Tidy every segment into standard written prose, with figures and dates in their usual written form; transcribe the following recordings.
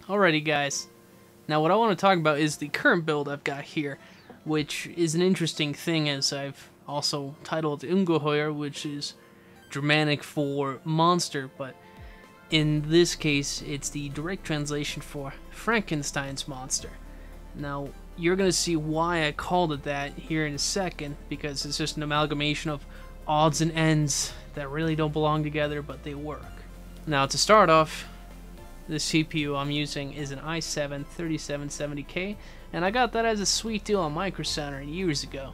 Alrighty guys, now what I want to talk about is the current build I've got here, which is an interesting thing as I've also titled Ungeheuer, which is Germanic for monster, but in this case it's the direct translation for Frankenstein's monster. Now you're going to see why I called it that here in a second, because it's just an amalgamation of odds and ends that really don't belong together, but they work. Now to start off, the CPU I'm using is an i7 3770K, and I got that as a sweet deal on Micro Center years ago.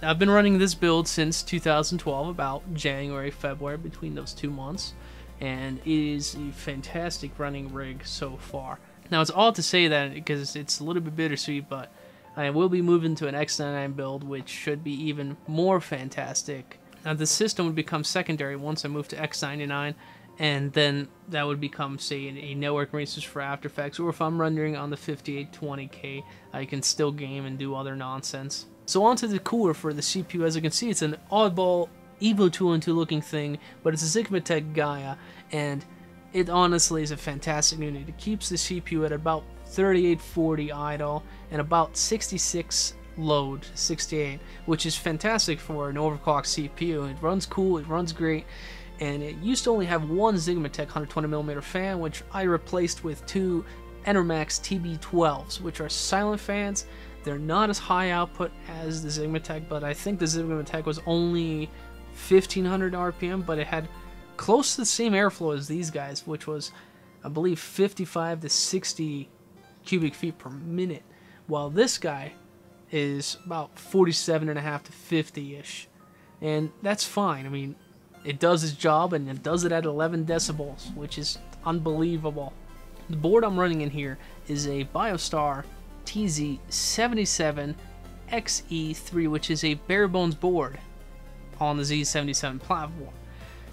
I've been running this build since 2012, about January, February, between those 2 months, and it is a fantastic running rig so far. Now it's odd to say that because it's a little bit bittersweet, but I will be moving to an X99 build, which should be even more fantastic. Now the system would become secondary once I move to X99, and then that would become, say, a network resource for After Effects, or if I'm rendering on the 5820K, I can still game and do other nonsense. So onto the cooler for the CPU. As you can see, it's an oddball Evo 212 looking thing, but it's a Sigmatech Gaia, and it honestly is a fantastic unit. It keeps the CPU at about 3840 idle and about 66 load, 68, which is fantastic for an overclocked CPU. It runs cool, it runs great, and it used to only have one Sigmatech 120mm fan, which I replaced with two Enermax TB12s, which are silent fans. They're not as high output as the Sigmatech, but I think the Sigmatech was only 1500 RPM, but it had close to the same airflow as these guys, which was, I believe, 55 to 60 cubic feet per minute, while this guy is about 47.5 to 50-ish, and that's fine. I mean, it does its job, and it does it at 11 decibels, which is unbelievable. The board I'm running in here is a BioStar TZ77XE3, which is a bare bones board on the Z77 platform.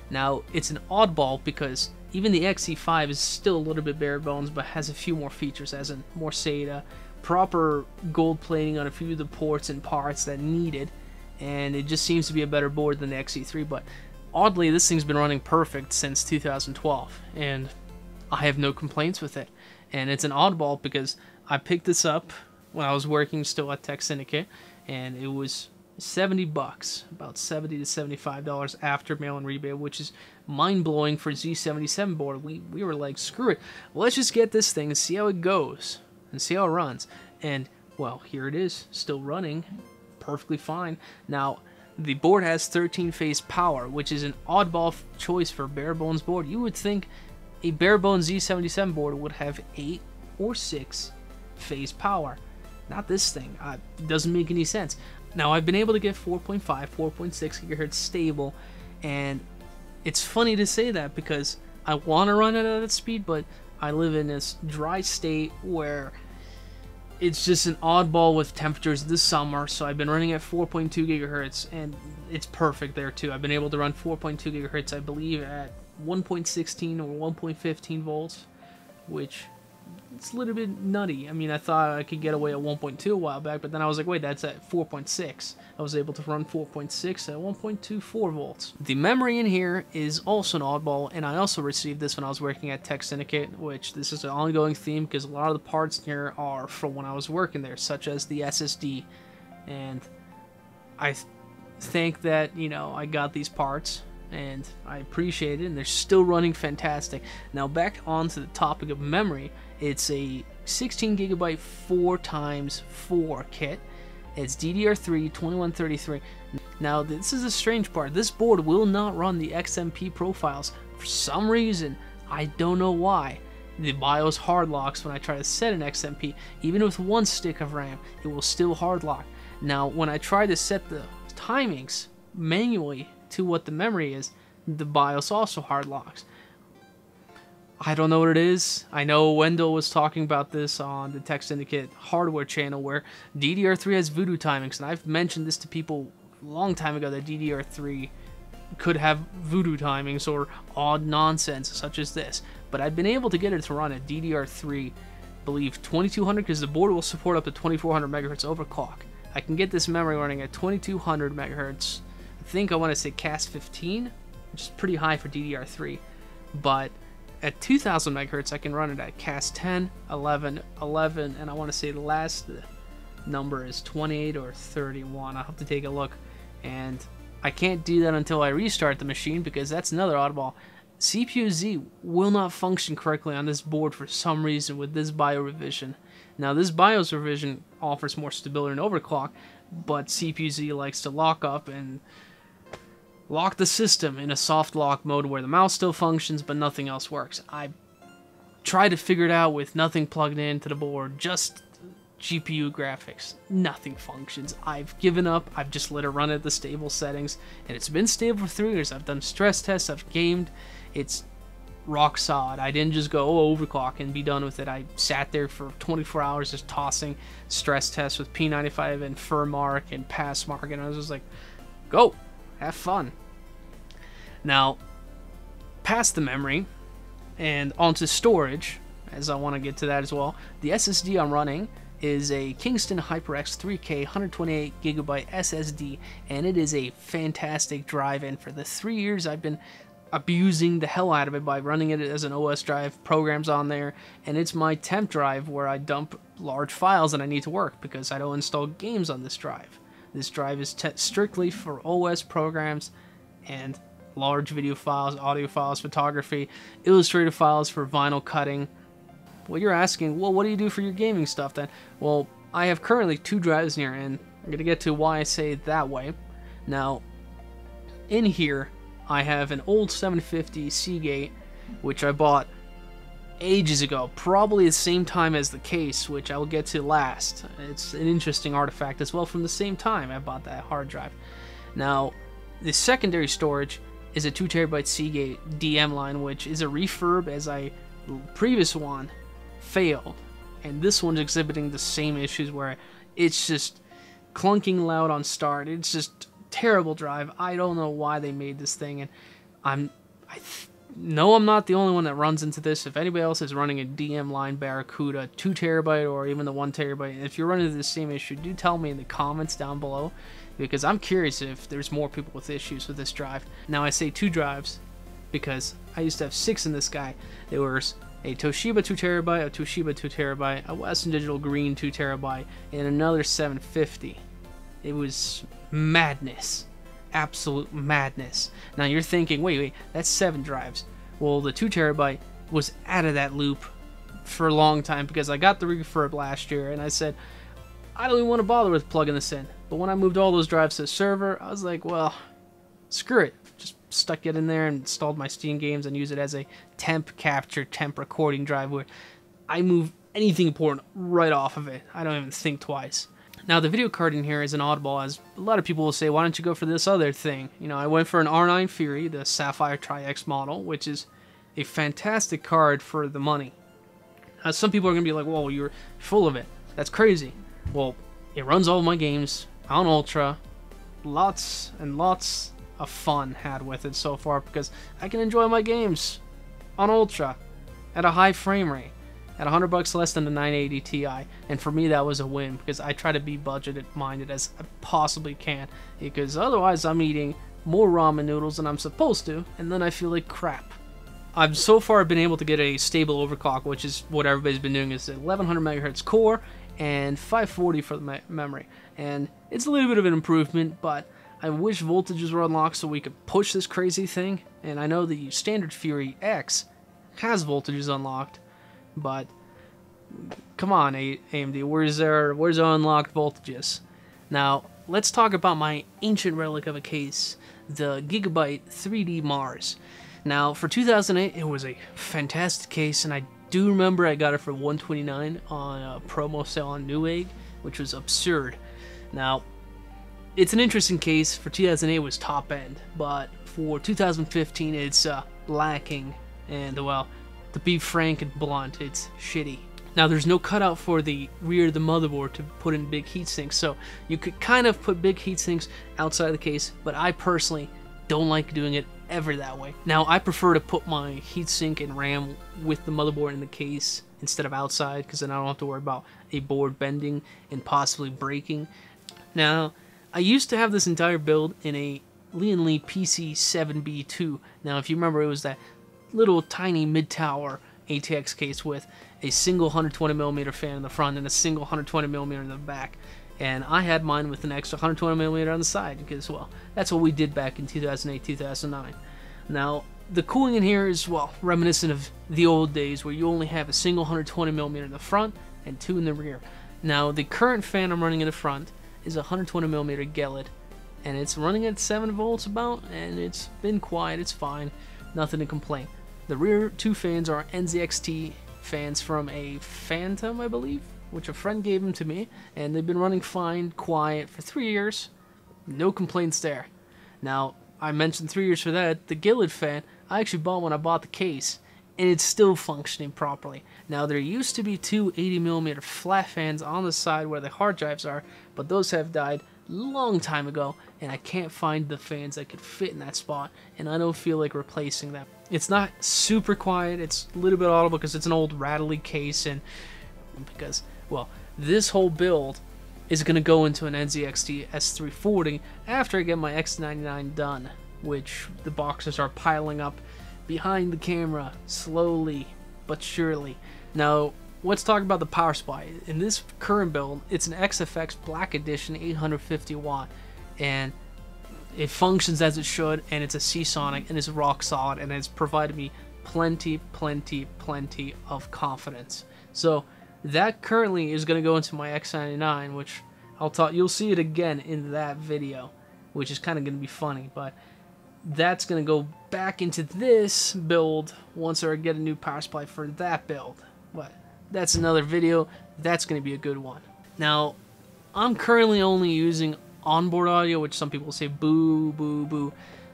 Now, it's an oddball because even the XE5 is still a little bit bare bones, but has a few more features, as in more SATA, proper gold plating on a few of the ports and parts that needed, and it just seems to be a better board than the XE3. But oddly, this thing's been running perfect since 2012, and I have no complaints with it. And it's an oddball because I picked this up when I was working still at Tech Syndicate, and it was $70, about $70 to $75 after mail-in rebate, which is mind-blowing for a Z77 board. We were like, screw it, let's just get this thing and see how it goes and see how it runs. And well, here it is, still running perfectly fine. Now the board has 13-phase power, which is an oddball choice for a bare bones board. You would think a bare bones Z77 board would have 8 or 6 phase power. Not this thing. It doesn't make any sense. Now I've been able to get 4.5, 4.6 gigahertz stable, and it's funny to say that because I want to run it at that speed, but I live in this dry state where it's just an oddball with temperatures this summer, so I've been running at 4.2 gigahertz, and it's perfect there too. I've been able to run 4.2 gigahertz, I believe, at 1.16 or 1.15 volts, which it's a little bit nutty. I mean, I thought I could get away at 1.2 a while back, but then I was like, wait, that's at 4.6. I was able to run 4.6 at 1.24 volts. The memory in here is also an oddball, and I also received this when I was working at Tech Syndicate, which this is an ongoing theme because a lot of the parts here are from when I was working there, such as the SSD. And I think that, you know, I got these parts, and I appreciate it, and they're still running fantastic. Now back onto the topic of memory, it's a 16 gigabyte 4x4 kit. It's DDR3 2133. Now this is a strange part. This board will not run the XMP profiles for some reason. I don't know why. The BIOS hard locks when I try to set an XMP. Even with one stick of RAM, it will still hard lock. Now when I try to set the timings manually to what the memory is, the BIOS also hard locks. I don't know what it is. I know Wendell was talking about this on the Tech Syndicate hardware channel, where DDR3 has voodoo timings, and I've mentioned this to people a long time ago that DDR3 could have voodoo timings or odd nonsense such as this, but I've been able to get it to run at DDR3, I believe 2200, because the board will support up to 2400 megahertz overclock. I can get this memory running at 2200 megahertz. I think I want to say CAS 15, which is pretty high for DDR3, but at 2000 megahertz, I can run it at CAS 10, 11, 11, and I want to say the last number is 28 or 31. I'll have to take a look, and I can't do that until I restart the machine, because that's another oddball. CPU-Z will not function correctly on this board for some reason with this BIOS revision. Now, this BIOS revision offers more stability and overclock, but CPU-Z likes to lock up and lock the system in a soft lock mode where the mouse still functions but nothing else works. I tried to figure it out with nothing plugged into the board, just GPU graphics. Nothing functions. I've given up. I've just let it run at the stable settings, and it's been stable for 3 years. I've done stress tests, I've gamed. It's rock solid. I didn't just go, oh, overclock and be done with it. I sat there for 24 hours just tossing stress tests with P95 and Furmark and Passmark, and I was just like, go, have fun. Now, past the memory and onto storage, as I want to get to that as well, the SSD I'm running is a Kingston HyperX 3K 128GB SSD, and it is a fantastic drive, and for the 3 years I've been abusing the hell out of it by running it as an OS drive, programs on there, and it's my temp drive where I dump large files that I need to work, because I don't install games on this drive. This drive is strictly for OS programs and large video files, audio files, photography, illustrative files for vinyl cutting. Well, you're asking, well, what do you do for your gaming stuff then? Well, I have currently 2 drives in here, and I'm going to get to why I say it that way. Now, in here, I have an old 750 Seagate, which I bought ages ago, probably the same time as the case, which I will get to last. It's an interesting artifact as well from the same time I bought that hard drive. Now, the secondary storage is a 2TB Seagate DM line, which is a refurb, as I previous one failed, and this one's exhibiting the same issues where it's just clunking loud on start. It's just terrible drive. I don't know why they made this thing, and I know I'm not the only one that runs into this. If anybody else is running a DM line Barracuda 2TB or even the 1TB, if you're running into the same issue, do tell me in the comments down below, because I'm curious if there's more people with issues with this drive. Now, I say 2 drives because I used to have 6 in this guy. There was a Toshiba 2TB, a Toshiba 2TB, a Western Digital Green 2TB, and another 750. It was madness. Absolute madness. Now you're thinking, wait, that's 7 drives. Well, the 2TB was out of that loop for a long time, because I got the refurb last year, and I said, I don't even want to bother with plugging this in. But when I moved all those drives to the server, I was like, well, screw it. Just stuck it in there and installed my Steam games and use it as a temp capture, temp recording drive, where I move anything important right off of it. I don't even think twice. Now, the video card in here is an oddball, as a lot of people will say, why don't you go for this other thing? You know, I went for an R9 Fury, the Sapphire Tri-X model, which is a fantastic card for the money. Now, some people are going to be like, whoa, you're full of it. That's crazy. Well, it runs all of my games on Ultra. Lots and lots of fun had with it so far, because I can enjoy my games on Ultra at a high frame rate, at $100 less than the 980 Ti, and for me that was a win, because I try to be budget minded as I possibly can, because otherwise I'm eating more ramen noodles than I'm supposed to, and then I feel like crap. I've so far been able to get a stable overclock, which is what everybody's been doing, is 1100 megahertz core and 540 for the memory, and it's a little bit of an improvement, but I wish voltages were unlocked so we could push this crazy thing. And I know the standard Fury X has voltages unlocked, but come on, AMD, where's our unlocked voltages? Now, let's talk about my ancient relic of a case, the Gigabyte 3D Mars. Now, for 2008, it was a fantastic case, and I do remember I got it for $129 on a promo sale on Newegg, which was absurd. Now, it's an interesting case. For 2008 it was top end, but for 2015 it's lacking, and well, to be frank and blunt, it's shitty. Now, there's no cutout for the rear of the motherboard to put in big heat sinks, so you could kind of put big heat sinks outside the case, but I personally don't like doing it ever that way. Now, I prefer to put my heatsink and RAM with the motherboard in the case instead of outside, because then I don't have to worry about a board bending and possibly breaking. Now, I used to have this entire build in a Lian Li PC7B2. Now, if you remember, it was that little tiny mid-tower ATX case with a single 120mm fan in the front and a single 120mm in the back. And I had mine with an extra 120mm on the side because, well, that's what we did back in 2008, 2009. Now, the cooling in here is, well, reminiscent of the old days where you only have a single 120mm in the front and 2 in the rear. Now, the current fan I'm running in the front is a 120mm Gelid, and it's running at 7 volts about, and it's been quiet, it's fine, nothing to complain. The rear 2 fans are NZXT fans from a Phantom, I believe, which a friend gave them to me, and they've been running fine, quiet for 3 years. No complaints there. Now, I mentioned 3 years for that. The Gelid fan, I actually bought when I bought the case, and it's still functioning properly. Now, there used to be 2 80mm flat fans on the side where the hard drives are, but those have died long time ago, and I can't find the fans that could fit in that spot, and I don't feel like replacing them. It's not super quiet, it's a little bit audible because it's an old rattly case, and because, well, this whole build is going to go into an NZXT S340 after I get my X99 done, which the boxes are piling up behind the camera slowly but surely. Now, let's talk about the power supply. In this current build, it's an XFX Black Edition 850 watt, and it functions as it should, and it's a Seasonic, and it's rock solid, and it's provided me plenty of confidence. So that currently is going to go into my X99, which you'll see it again in that video, which is kind of going to be funny, but that's going to go back into this build once I get a new power supply for that build. But that's another video. That's going to be a good one. Now, I'm currently only using onboard audio, which some people say boo, boo, boo,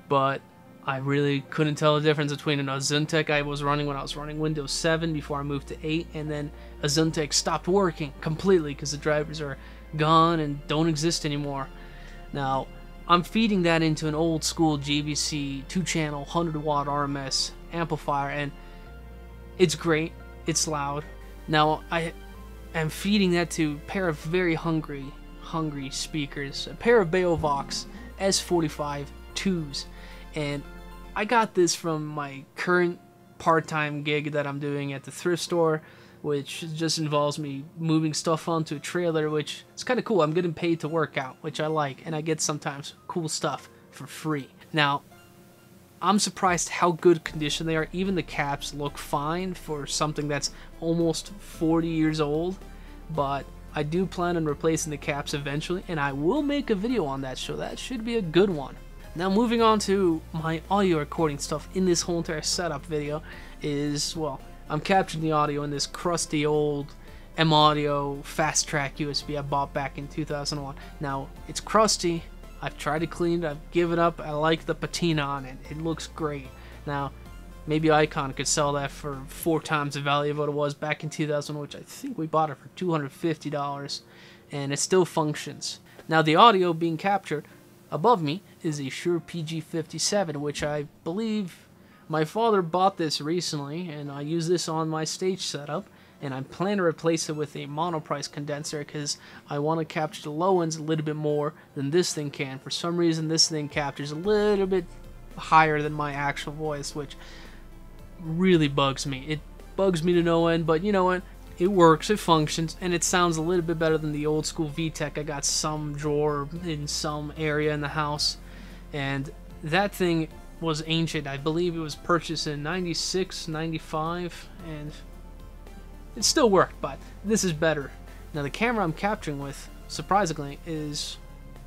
but I really couldn't tell the difference between an Azuntech I was running when I was running Windows 7 before I moved to 8, and then Azuntech stopped working completely because the drivers are gone and don't exist anymore. Now, I'm feeding that into an old school GVC 2-channel 100 watt RMS amplifier, and it's great, it's loud. Now, I am feeding that to a pair of very hungry speakers, a pair of Beovox S45 2s, and I got this from my current part-time gig that I'm doing at the thrift store, which just involves me moving stuff onto a trailer, which is kind of cool. I'm getting paid to work out, which I like, and I get sometimes cool stuff for free. Now, I'm surprised how good condition they are. Even the caps look fine for something that's almost 40 years old, but I do plan on replacing the caps eventually, and I will make a video on that, so that should be a good one. Now, moving on to my audio recording stuff in this whole entire setup video is, well, I'm capturing the audio in this crusty old M-Audio Fast Track USB I bought back in 2001. Now, it's crusty. I've tried to clean it. I've given up. I like the patina on it. It looks great. Now, maybe Icon could sell that for 4 times the value of what it was back in 2001, which I think we bought it for $250, and it still functions. Now, the audio being captured above me is a Shure PG57, which I believe my father bought this recently, and I use this on my stage setup, and I plan to replace it with a monoprice condenser because I want to capture the low ends a little bit more than this thing can. For some reason, this thing captures a little bit higher than my actual voice, which really bugs me. It bugs me to no end, but you know what? It works, it functions, and it sounds a little bit better than the old school VTech I got some drawer in some area in the house, and that thing was ancient. I believe it was purchased in 96, 95, and it still worked, but this is better. Now, the camera I'm capturing with, surprisingly, is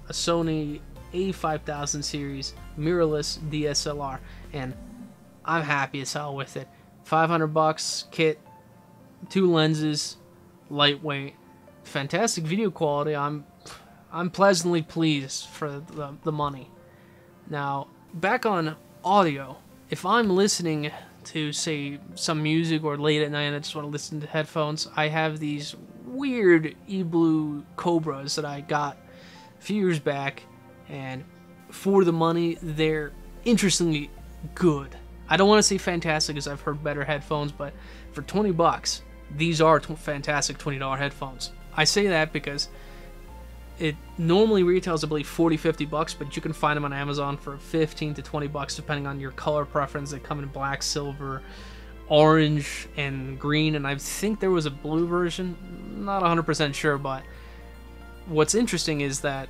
a Sony A5000 series mirrorless DSLR, and I'm happy as hell with it. $500 kit, 2 lenses, lightweight, fantastic video quality. I'm pleasantly pleased for the money. Now, back on audio, if I'm listening to, say, some music or late at night and I just want to listen to headphones, I have these weird eBlue Cobras that I got a few years back, and for the money, they're interestingly good. I don't want to say fantastic because I've heard better headphones, but for 20 bucks, these are fantastic $20 headphones. I say that because It normally retails, I believe, 40-50 bucks, but you can find them on Amazon for 15 to 20 bucks depending on your color preference. They come in black, silver, orange, and green, and I think there was a blue version. Not 100% sure, but what's interesting is that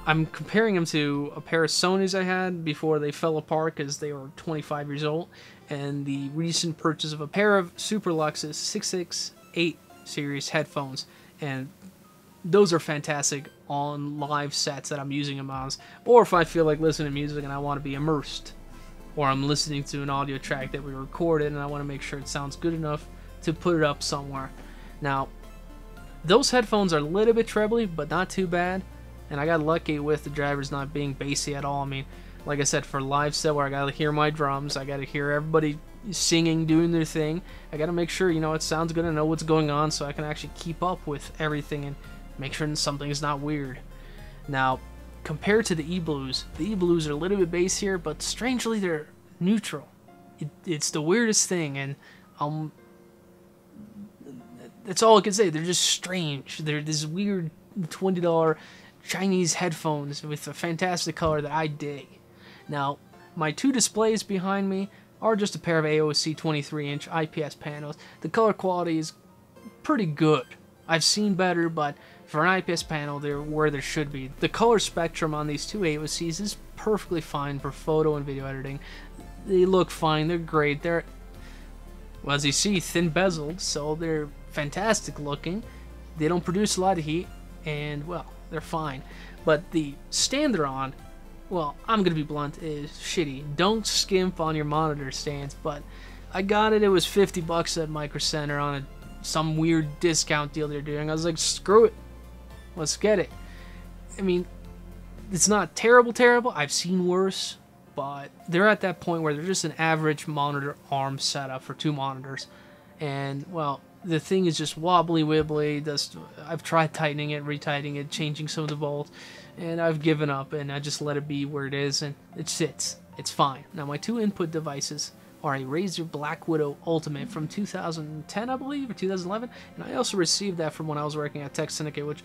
I'm comparing them to a pair of Sonys I had before they fell apart because they were 25 years old, and the recent purchase of a pair of Super Lux's 668 series headphones, and those are fantastic on live sets that I'm using them on, or if I feel like listening to music and I want to be immersed, or I'm listening to an audio track that we recorded and I want to make sure it sounds good enough to put it up somewhere. Now, those headphones are a little bit trebly, but not too bad, and I got lucky with the drivers not being bassy at all. I mean, like I said, for live set where I gotta hear my drums, I gotta hear everybody singing, doing their thing, I gotta make sure, you know, it sounds good and know what's going on so I can actually keep up with everything and make sure something is not weird. Now, compared to the E-Blues are a little bit bassier, but strangely they're neutral. It's the weirdest thing, and that's all I can say. They're just strange. They're this weird $20 Chinese headphones with a fantastic color that I dig. Now, my two displays behind me are just a pair of AOC 23-inch IPS panels. The color quality is pretty good. I've seen better, but for an IPS panel, they're where there should be. The color spectrum on these two AOCs is perfectly fine for photo and video editing. They look fine, they're great. They're, well, as you see, thin bezeled, so they're fantastic looking. They don't produce a lot of heat, and, well, they're fine. But the stand they're on, well, I'm going to be blunt, is shitty. Don't skimp on your monitor stands, but I got it. It was 50 bucks at Micro Center on some weird discount deal they're doing. I was like, screw it. Let's get it. I mean, it's not terrible. I've seen worse, but they're at that point where they're just an average monitor arm setup for two monitors. And, well, the thing is just wobbly wibbly. I've tried tightening it, retightening it, changing some of the bolts, and I've given up, and I just let it be where it is, and it sits. It's fine. Now, my two input devices are a Razer Black Widow Ultimate from 2010, I believe, or 2011, and I also received that from when I was working at Tech Syndicate, which,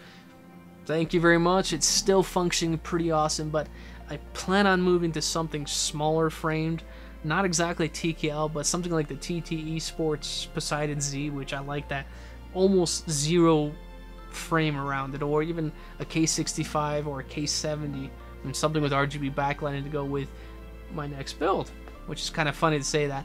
thank you very much. It's still functioning pretty awesome, but I plan on moving to something smaller framed. Not exactly TKL, but something like the TTE Sports Poseidon Z, which I like that almost zero frame around it, or even a K65 or a K70, and something with RGB backlighting to go with my next build, which is kind of funny to say that.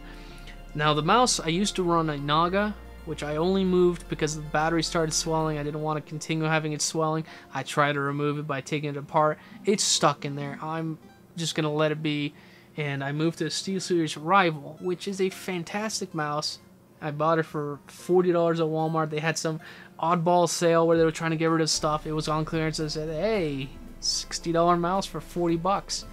Now, the mouse, I used to run a Naga, which I only moved because the battery started swelling. I didn't want to continue having it swelling. I tried to remove it by taking it apart. It's stuck in there. I'm just going to let it be. And I moved to SteelSeries Rival, which is a fantastic mouse. I bought it for $40 at Walmart. They had some oddball sale where they were trying to get rid of stuff. It was on clearance. I said, hey, $60 mouse for 40 bucks.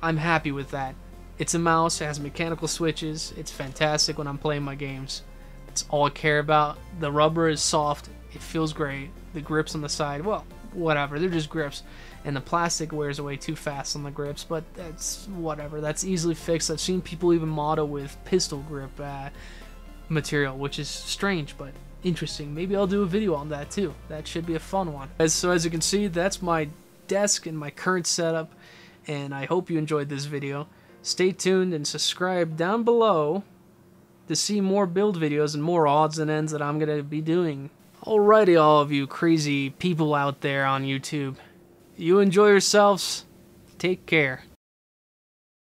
I'm happy with that. It's a mouse. It has mechanical switches. It's fantastic when I'm playing my games. It's all I care about. The rubber is soft. It feels great. The grips on the side, well, whatever. They're just grips. And the plastic wears away too fast on the grips, but that's whatever. That's easily fixed. I've seen people even model with pistol grip material, which is strange, but interesting. Maybe I'll do a video on that too. That should be a fun one. So as you can see, that's my desk and my current setup, and I hope you enjoyed this video. Stay tuned and subscribe down below to see more build videos and more odds and ends that I'm going to be doing. Alrighty, all of you crazy people out there on YouTube. You enjoy yourselves. Take care.